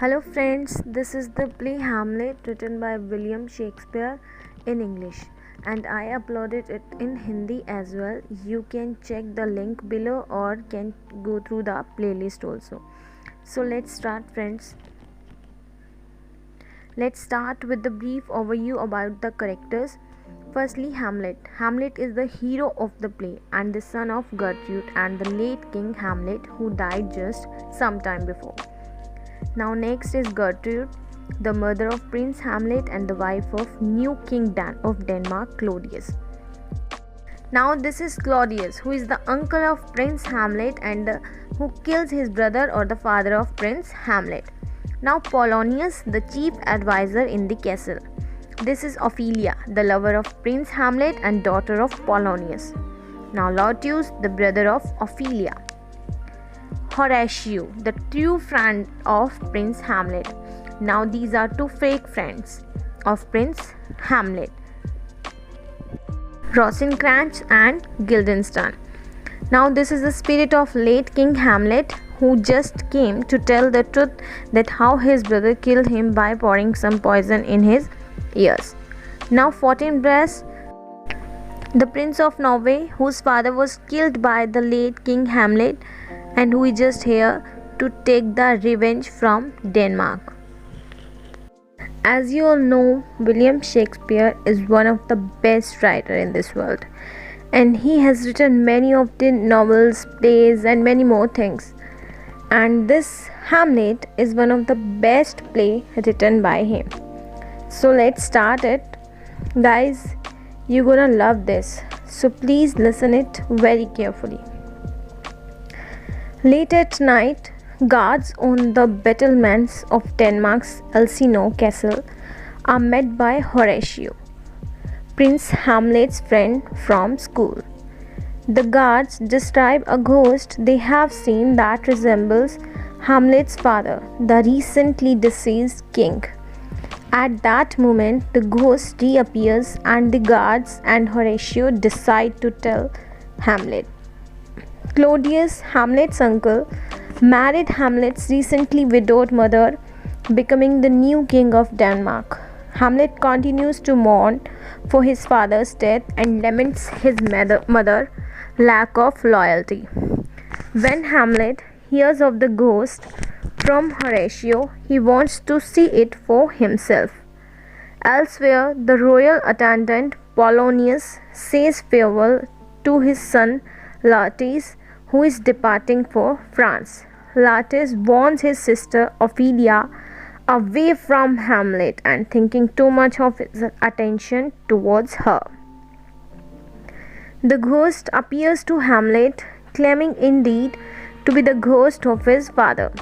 Hello friends, this is the play Hamlet written by William Shakespeare in English and I uploaded it in Hindi as well. You can check the link below or can go through the playlist also. So let's start friends. Let's start with the brief overview about the characters. Firstly, Hamlet. Hamlet is the hero of the play and the son of Gertrude and the late King Hamlet who died just some time before. Now next is Gertrude, the mother of Prince Hamlet and the wife of new King of Denmark, Claudius. Now this is Claudius, who is the uncle of Prince Hamlet and who kills his brother or the father of Prince Hamlet. Now Polonius, the chief advisor in the castle. This is Ophelia, the lover of Prince Hamlet and daughter of Polonius. Now Laertius, the brother of Ophelia. Horatio, the true friend of Prince Hamlet. Now these are two fake friends of Prince Hamlet, Rosencrantz and Guildenstern. Now this is the spirit of late King Hamlet who just came to tell the truth that how his brother killed him by pouring some poison in his ears. Now Fortinbras, the Prince of Norway whose father was killed by the late King Hamlet and who is just here to take the revenge from Denmark. As you all know, William Shakespeare is one of the best writers in this world and he has written many of the novels, plays and many more things. And this Hamlet is one of the best play written by him. So let's start it. Guys, you're gonna love this. So please listen it very carefully. Late at night, guards on the battlements of Denmark's Elsinore castle are met by Horatio, Prince Hamlet's friend from school. The guards describe a ghost they have seen that resembles Hamlet's father, the recently deceased king. At that moment, the ghost reappears and the guards and Horatio decide to tell Hamlet. Claudius, Hamlet's uncle, married Hamlet's recently widowed mother, becoming the new king of Denmark. Hamlet continues to mourn for his father's death and laments his mother's lack of loyalty. When Hamlet hears of the ghost from Horatio, he wants to see it for himself. Elsewhere, the royal attendant Polonius says farewell to his son Laertes, who is departing for France. Laertes warns his sister Ophelia away from Hamlet and thinking too much of his attention towards her. The ghost appears to Hamlet, claiming indeed to be the ghost of his father.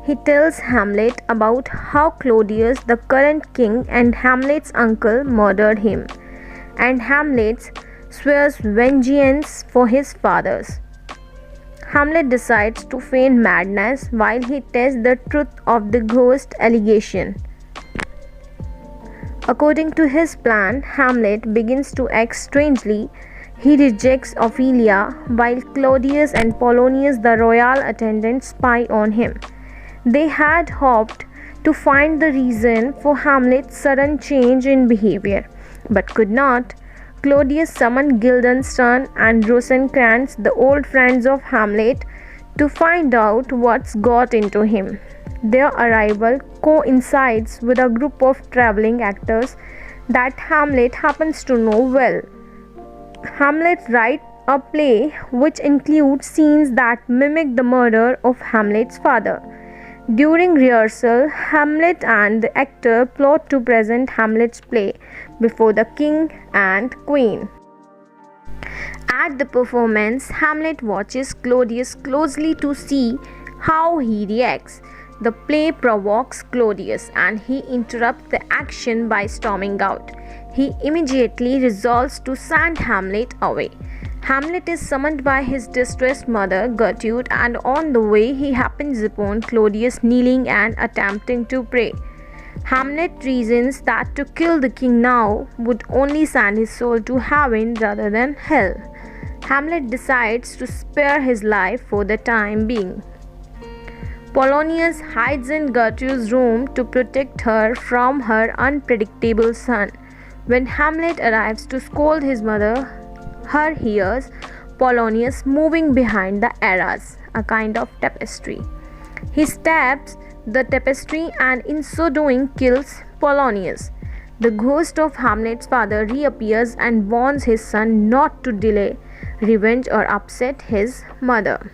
He tells Hamlet about how Claudius, the current king, and Hamlet's uncle murdered him, and Hamlet swears vengeance for his fathers. Hamlet decides to feign madness while he tests the truth of the ghost allegation. According to his plan, Hamlet begins to act strangely. He rejects Ophelia while Claudius and Polonius, the royal attendants, spy on him. They had hoped to find the reason for Hamlet's sudden change in behavior, but could not. Claudius summoned Guildenstern and Rosencrantz, the old friends of Hamlet, to find out what's got into him. Their arrival coincides with a group of traveling actors that Hamlet happens to know well. Hamlet writes a play which includes scenes that mimic the murder of Hamlet's father. During rehearsal, Hamlet and the actor plot to present Hamlet's play before the king and queen. At the performance, Hamlet watches Claudius closely to see how he reacts. The play provokes Claudius and he interrupts the action by storming out. He immediately resolves to send Hamlet away. Hamlet is summoned by his distressed mother Gertrude and on the way he happens upon Claudius kneeling and attempting to pray. Hamlet reasons that to kill the king now would only send his soul to heaven rather than hell. Hamlet decides to spare his life for the time being. Polonius hides in Gertrude's room to protect her from her unpredictable son. When Hamlet arrives to scold his mother, her hears Polonius moving behind the arras, a kind of tapestry. He stabs the tapestry and in so doing kills Polonius. The ghost of Hamlet's father reappears and warns his son not to delay revenge or upset his mother.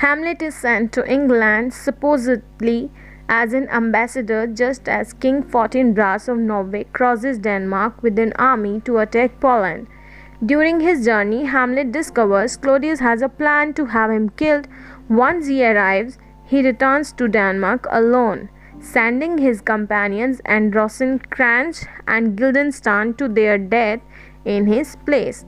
Hamlet is sent to England supposedly as an ambassador just as King Fortinbras of Norway crosses Denmark with an army to attack Poland. During his journey, Hamlet discovers Claudius has a plan to have him killed. Once he arrives, he returns to Denmark alone, sending his companions and Rosencrantz and Guildenstern to their death in his place.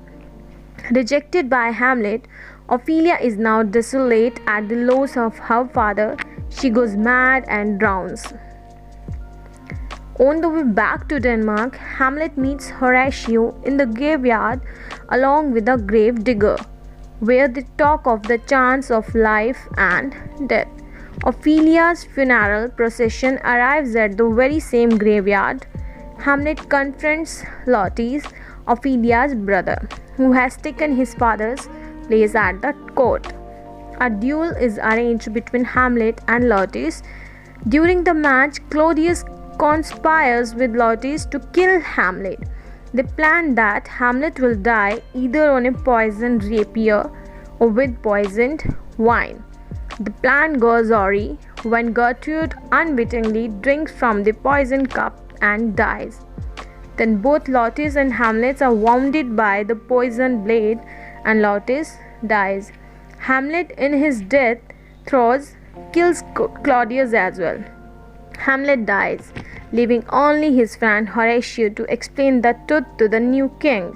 Rejected by Hamlet, Ophelia is now desolate at the loss of her father. She goes mad and drowns. On the way back to Denmark, Hamlet meets Horatio in the graveyard along with a grave digger, where they talk of the chance of life and death. Ophelia's funeral procession arrives at the very same graveyard. Hamlet confronts Laertes, Ophelia's brother, who has taken his father's place at the court. A duel is arranged between Hamlet and Laertes. During the match, Claudius conspires with Laertes to kill Hamlet. They plan that Hamlet will die either on a poisoned rapier or with poisoned wine. The plan goes awry when Gertrude unwittingly drinks from the poisoned cup and dies. Then both Laertes and Hamlet are wounded by the poisoned blade and Laertes dies. Hamlet in his death throes kills Claudius as well. Hamlet dies, leaving only his friend Horatio to explain the truth to the new king,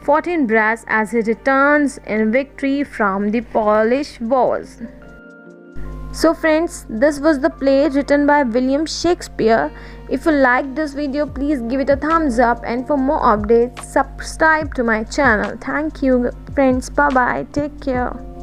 Fortinbras, as he returns in victory from the Polish wars. So friends, this was the play written by William Shakespeare. If you liked this video, please give it a thumbs up, and for more updates, subscribe to my channel. Thank you friends. Bye bye. Take care.